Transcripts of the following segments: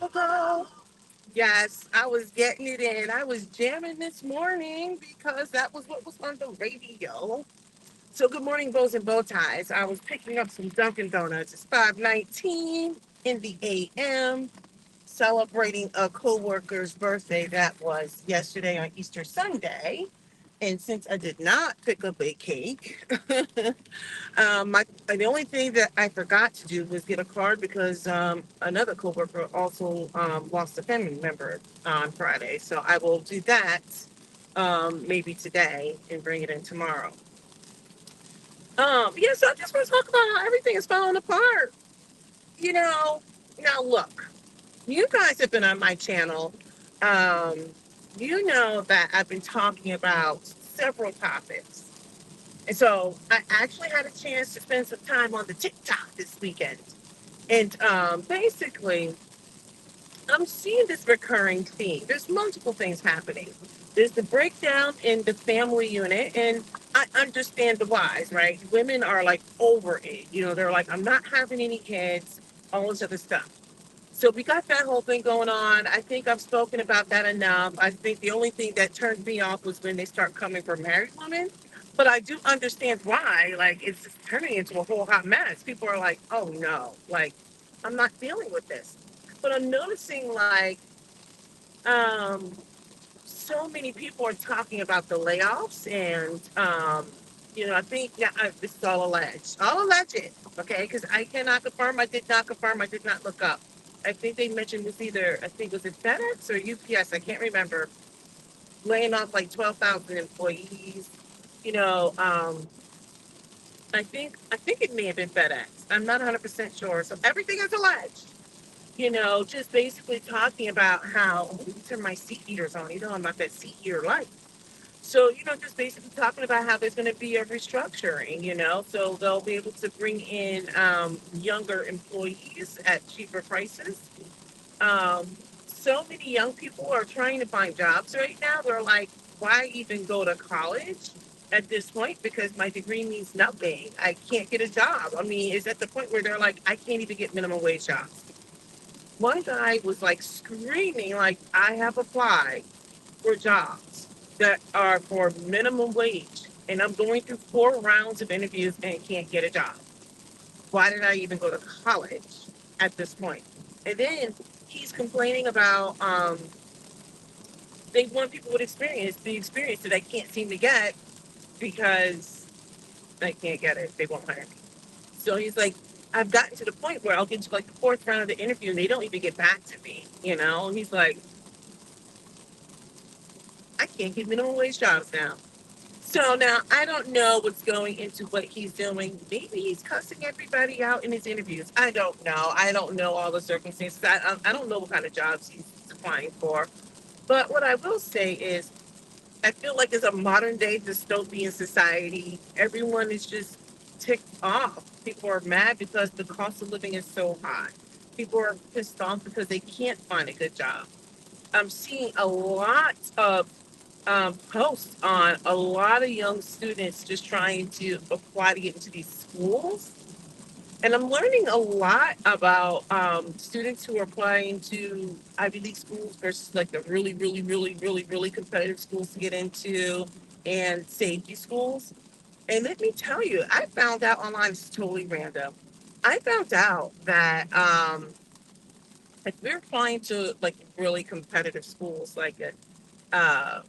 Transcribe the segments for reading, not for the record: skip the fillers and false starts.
go. Yes, I was getting it in. I was jamming this morning because that was what was on the radio. So good morning, bows and bow ties. I was picking up some Dunkin' Donuts. It's 5:19 in the AM, celebrating a coworker's birthday that was yesterday on Easter Sunday. And since I did not pick up a cake, the only thing that I forgot to do was get a card because another coworker also lost a family member on Friday. So I will do that maybe today and bring it in tomorrow. Yeah, so I just want to talk about how everything is falling apart. You know, now look, you guys have been on my channel. Um, you know that I've been talking about several topics. And so I actually had a chance to spend some time on the TikTok this weekend. And basically, I'm seeing this recurring theme. There's multiple things happening. There's the breakdown in the family unit, and I understand the whys, right? Women are like over it. They're like, I'm not having any kids, all this other stuff. So we got that whole thing going on. I think I've spoken about that enough. I think the only thing that turned me off was when they start coming for married women. But I do understand why. Like, it's just turning into a whole hot mess. People are like, oh no, like, I'm not dealing with this. But I'm noticing, like, um, so many people are talking about the layoffs. And, I think this is all alleged. All alleged, okay? Because I cannot confirm, I did not look up. I think they mentioned this either, I think, was it FedEx or UPS? I can't remember. Laying off like 12,000 employees. You know, um, I think it may have been FedEx. I'm not 100% sure. So everything is alleged. Just basically talking about how, let me turn my seat heaters on. I'm about that seat heater life. So, just basically talking about how there's going to be a restructuring, so they'll be able to bring in younger employees at cheaper prices. Um, so many young people are trying to find jobs right now. They're like, why even go to college at this point? Because my degree means nothing. I can't get a job. I mean, it's at the point where they're like, I can't even get minimum wage jobs. One guy was like screaming, like, I have applied for jobs that are for minimum wage, and I'm going through 4 rounds of interviews and can't get a job. Why did I even go to college at this point? And then he's complaining about they want people with experience, the experience that I can't seem to get because I can't get it. They won't hire me. So he's like, I've gotten to the point where I'll get to like the 4th round of the interview and they don't even get back to me. And he's like, I can't get minimum wage jobs now. So now I don't know what's going into what he's doing. Maybe he's cussing everybody out in his interviews. I don't know. I don't know all the circumstances. I don't know what kind of jobs he's applying for. But what I will say is, I feel like it's a modern day dystopian society. Everyone is just ticked off. People are mad because the cost of living is so high. People are pissed off because they can't find a good job. I'm seeing a lot of posts on a lot of young students just trying to apply to get into these schools. And I'm learning a lot about students who are applying to Ivy League schools versus like the really, really, really, really, really competitive schools to get into and safety schools. And let me tell you, I found out online, it's totally random. I found out that if we're applying to like really competitive schools, like uh,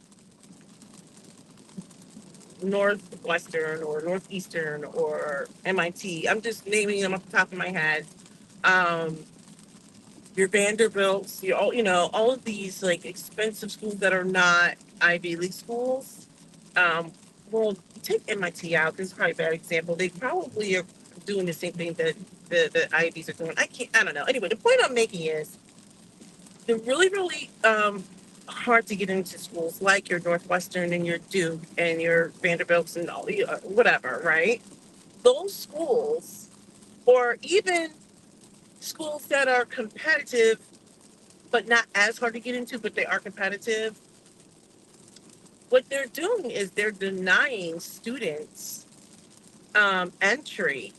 Northwestern or Northeastern or MIT. I'm just naming them off the top of my head. Um, your Vanderbilts, all of these like expensive schools that are not Ivy League schools. Um, well, take MIT out. This is probably a bad example. They probably are doing the same thing that the Ivies are doing. I don't know. Anyway, the point I'm making is they're really, really hard to get into schools like your Northwestern and your Duke and your Vanderbilts and all whatever, right? Those schools, or even schools that are competitive but not as hard to get into, but they are competitive. What they're doing is they're denying students entry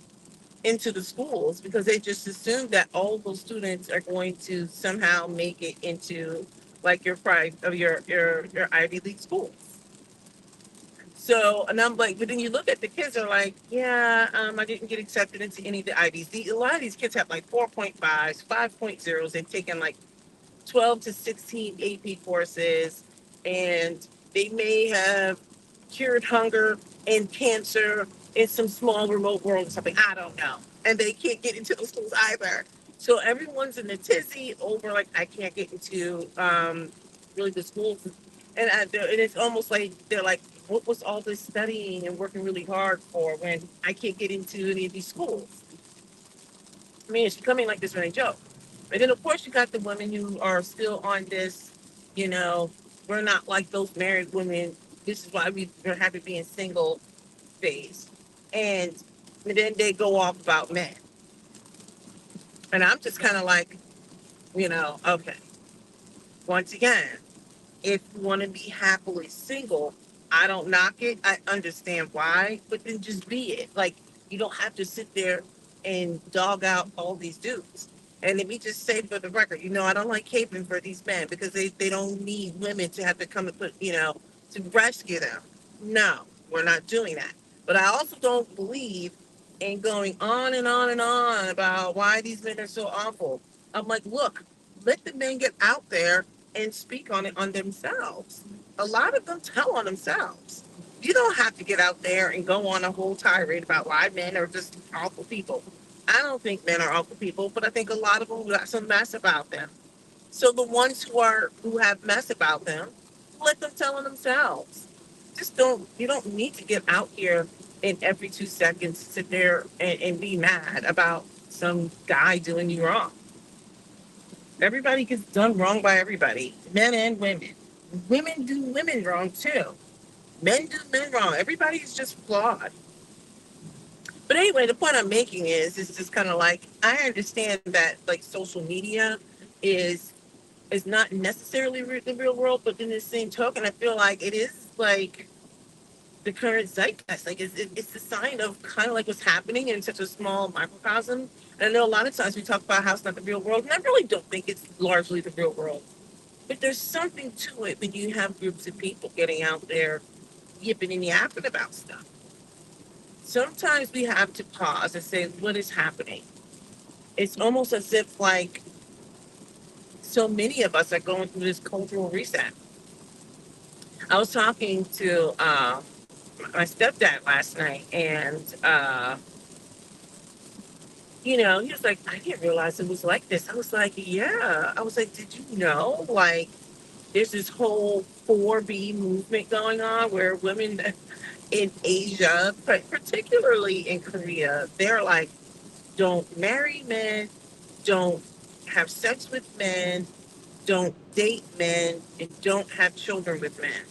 into the schools because they just assume that all those students are going to somehow make it into like your private of your Ivy League schools. So, and I'm like, but then you look at the kids are like, yeah, I didn't get accepted into any of the Ivies. A lot of these kids have like 4.5s, 5.0s. They've taken like 12 to 16 AP courses, and they may have cured hunger and cancer in some small remote world or something. I don't know. And they can't get into the schools either. So everyone's in a tizzy over like I can't get into really the schools, and it's almost like they're like, what was all this studying and working really hard for when I can't get into any of these schools? I mean, it's becoming like this running joke. And then, of course, you got the women who are still on this, you know, we're not like those married women. This is why we're happy being single phase. And then they go off about men. And I'm just kind of like, okay, once again, if you want to be happily single, I don't knock it. I understand why, but then just be it. Like, you don't have to sit there and dog out all these dudes. And let me just say for the record, I don't like caping for these men because they don't need women to have to come and to rescue them. No, we're not doing that. But I also don't believe in going on and on and on about why these men are so awful. I'm like, look, let the men get out there and speak on it on themselves. A lot of them tell on themselves. You don't have to get out there and go on a whole tirade about why men are just awful people. I don't think men are awful people, but I think a lot of them got some mess about them. So the ones who have mess about them, let them tell on themselves. Just don't you don't need to get out here and every 2 seconds sit there and be mad about some guy doing you wrong. Everybody gets done wrong by everybody, men and women. Women do women wrong too. Men do men wrong. Everybody's just flawed. But anyway, the point I'm making is just kind of like I understand that like social media is is not necessarily the real world, but in the same token, I feel like it is like the current zeitgeist. Like it's a sign of kind of like what's happening in such a small microcosm. And I know a lot of times we talk about how it's not the real world, and I really don't think it's largely the real world. But there's something to it when you have groups of people getting out there yipping and yapping about stuff. Sometimes we have to pause and say, what is happening? It's almost as if like so many of us are going through this cultural reset. I was talking to my stepdad last night, and he was like, I didn't realize it was like this. I was like, yeah. I was like, did you know? Like, there's this whole 4B movement going on where women in Asia, but particularly in Korea, they're like, don't marry men, don't have sex with men, don't date men, and don't have children with men.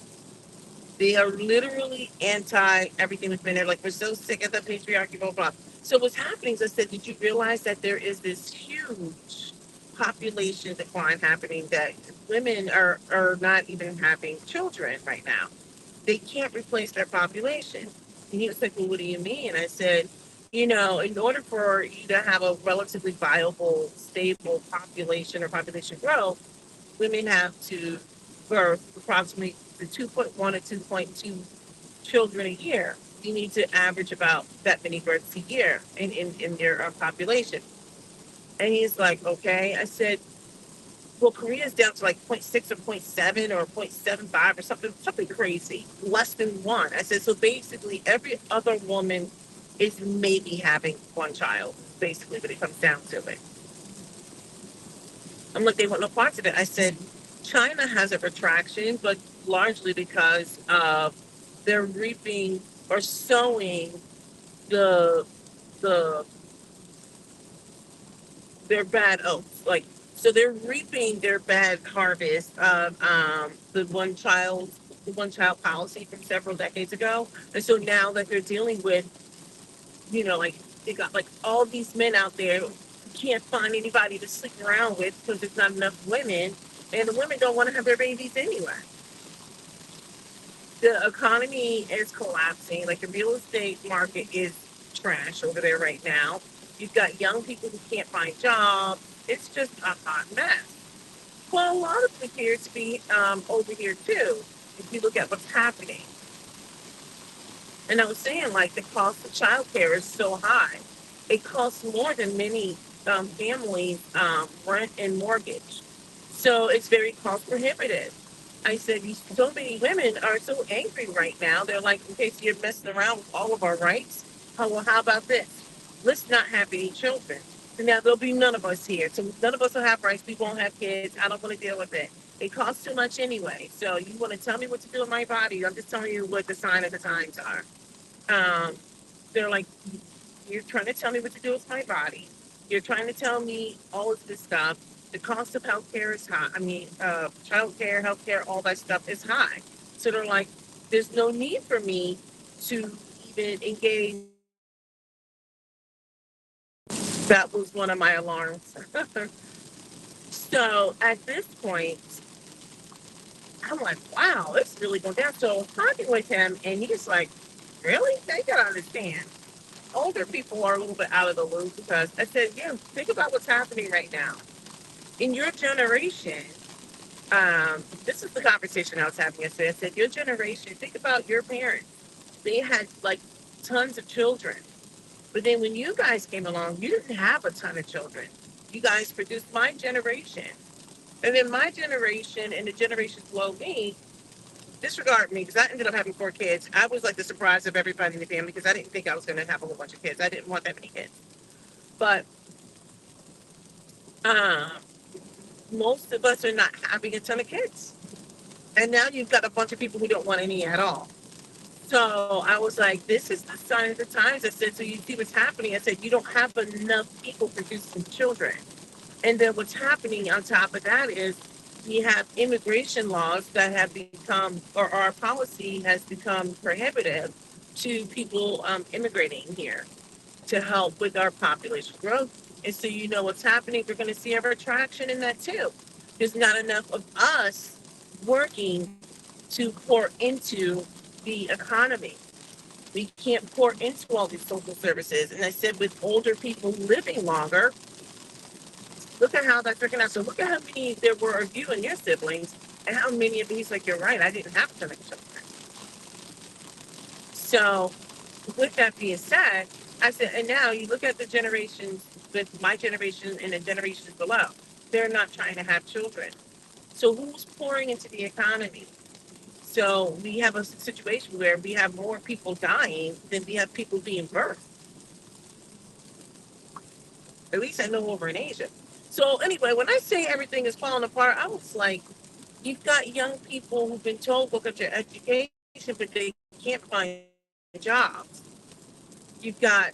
They are literally anti everything with men. They're like, we're so sick of the patriarchy, blah, blah. So what's happening is I said, did you realize that there is this huge population decline happening that women are not even having children right now? They can't replace their population. And he was like, well, what do you mean? I said, in order for you to have a relatively viable, stable population or population growth, women have to birth approximately the 2.1 or 2.2 children a year. You need to average about that many births a year in their population. And he's like, okay. I said, well, Korea's down to like zero point 0.6 or zero point 0.7 or zero point 0.75 or something crazy, less than one. I said, so basically every other woman is maybe having one child, basically, when it comes down to it. I'm like, they want no parts of it. I said, China has a retraction, but largely because they're reaping or sowing the the their bad oats. Like, so they're reaping their bad harvest of the one child policy from several decades ago. And so now that they're dealing with, like they got like all these men out there who can't find anybody to sleep around with because there's not enough women, and the women don't want to have their babies anyway. The economy is collapsing. Like the real estate market is trash over there right now. You've got young people who can't find jobs. It's just a hot mess. Well, a lot of it appears to be over here too. If you look at what's happening, and I was saying, like, the cost of childcare is so high. It costs more than many families rent and mortgage. So it's very cost prohibitive. I said, so many women are so angry right now. They're like, okay, so you're messing around with all of our rights. Oh, well, how about this? Let's not have any children. And now there'll be none of us here. So none of us will have rights. We won't have kids. I don't want to deal with it. It costs too much anyway. So you want to tell me what to do with my body? I'm just telling you what the sign of the times are. Um, they're like, you're trying to tell me what to do with my body. You're trying to tell me all of this stuff. The cost of healthcare is high. I mean, childcare, healthcare, all that stuff is high. So they're like, there's no need for me to even engage. That was one of my alarms. So at this point, I'm like, wow, it's really going down. So talking with him, and he's like, really? They gotta understand. Older people are a little bit out of the loop because I said, yeah, think about what's happening right now. In your generation, this is the conversation I was having yesterday. I said, your generation, think about your parents. They had like tons of children. But then when you guys came along, you didn't have a ton of children. You guys produced my generation. And then my generation and the generations below me disregard me because I ended up having 4 kids. I was like the surprise of everybody in the family because I didn't think I was going to have a whole bunch of kids. I didn't want that many kids. But um, most of us are not having a ton of kids. And now you've got a bunch of people who don't want any at all. So I was like, this is the sign of the times. I said, so you see what's happening? I said, you don't have enough people producing children. And then what's happening on top of that is we have immigration laws that have become, or our policy has become prohibitive to people immigrating here to help with our population growth. And so you know what's happening. We're going to see a retraction in that too. There's not enough of us working to pour into the economy. We can't pour into all these social services. And I said, with older people living longer, look at how that's working out. So look at how many there were of you and your siblings, and how many of these, like, you're right, I didn't have a ton of children. So with that being said, I said, and now you look at the generations, with my generation and the generations below, they're not trying to have children. So who's pouring into the economy? So we have a situation where we have more people dying than we have people being birthed. At least I know over in Asia. So anyway, when I say everything is falling apart, I was like, you've got young people who've been told look at your education, but they can't find jobs. You've got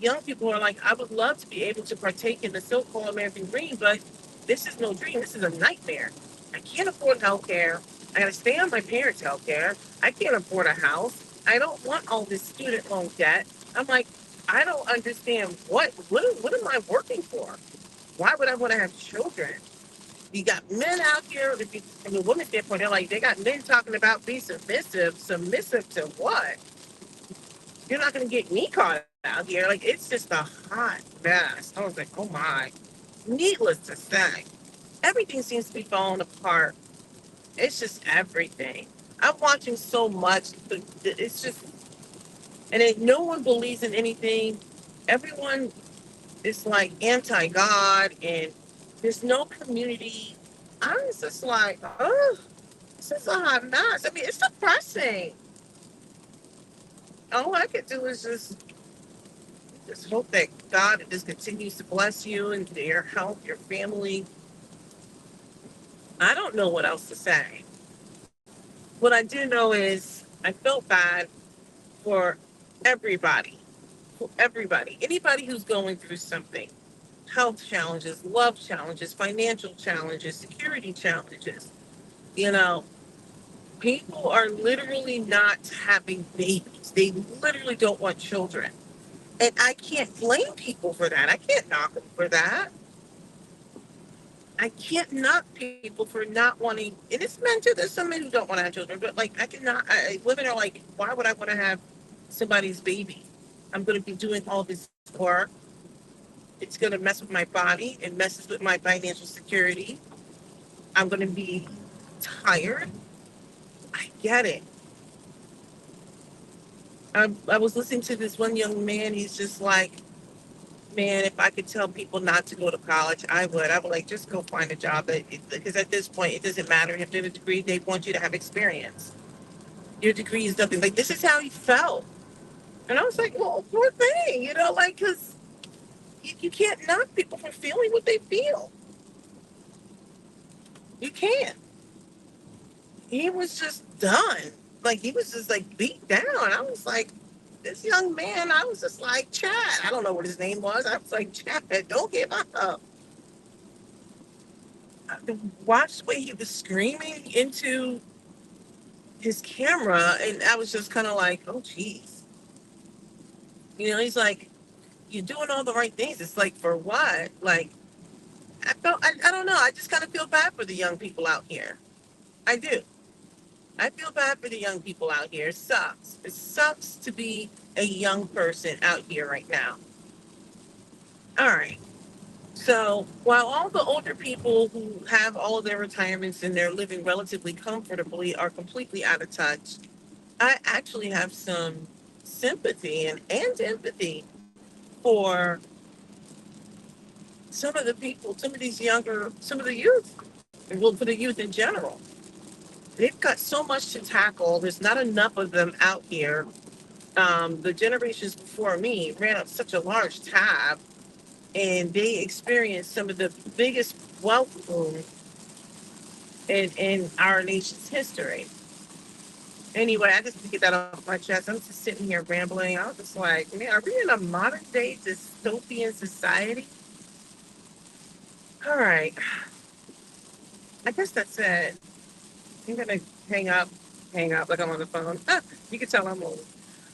young people who are like, I would love to be able to partake in the so-called American dream, but this is no dream. This is a nightmare. I can't afford health care. I got to stay on my parents' health care. I can't afford a house. I don't want all this student loan debt. I'm like, I don't understand what am I working for? Why would I want to have children? You got men out here, if you, from the women's standpoint, they're like, they got men talking about be submissive. Submissive to what? You're not going to get me caught out here. Like, it's just a hot mess. I was like, oh my. Needless to say, everything seems to be falling apart. It's just everything. I'm watching so much. It's just, and then no one believes in anything. Everyone is like anti God, and there's no community. I'm just like, oh, this is a hot mess. I mean, it's depressing. All I could do is just hope that God just continues to bless you and your health, your family. I don't know what else to say. What I do know is I felt bad for everybody, for everybody, anybody who's going through something, health challenges, love challenges, financial challenges, security challenges. You know, people are literally not having babies. They literally don't want children. And I can't blame people for that. I can't knock them for that. I can't knock people for not wanting, and it's men too. There's some men who don't want to have children, but like I cannot. Women are like, why would I want to have somebody's baby? I'm going to be doing all this work. It's going to mess with my body. It messes with my financial security. I'm going to be tired. I get it. I was listening to this one young man. He's just like, man, if I could tell people not to go to college, I would. I would like just go find a job. Because at this point, it doesn't matter if they're a degree. They want you to have experience. Your degree is nothing. Like this is how he felt, and I was like, well, poor thing, like because you can't knock people for feeling what they feel. You can't. He was just done. Like he was just like beat down. I was like, this young man. I was just like, Chad. I don't know what his name was. I was like, Chad, don't give up. I watched the way he was screaming into his camera, and I was just kind of like, oh, geez. He's like, you're doing all the right things. It's like, for what? Like, I don't know. I just kind of feel bad for the young people out here. I do. I feel bad for the young people out here. It sucks. It sucks to be a young person out here right now. All right. So while all the older people who have all of their retirements and they're living relatively comfortably are completely out of touch, I actually have some sympathy and empathy for some of the people, some of these younger, some of the youth, well, for the youth in general. They've got so much to tackle. There's not enough of them out here. The generations before me ran up such a large tab, and they experienced some of the biggest wealth boom in our nation's history. Anyway, I just to get that off my chest. I'm just sitting here rambling. I was just like, man, are we in a modern day dystopian society? All right, I guess that's it. I'm gonna hang up like I'm on the phone. You can tell I'm old.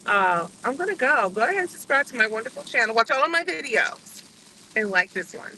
I'm gonna go. Go ahead and subscribe to my wonderful channel. Watch all of my videos and like this one.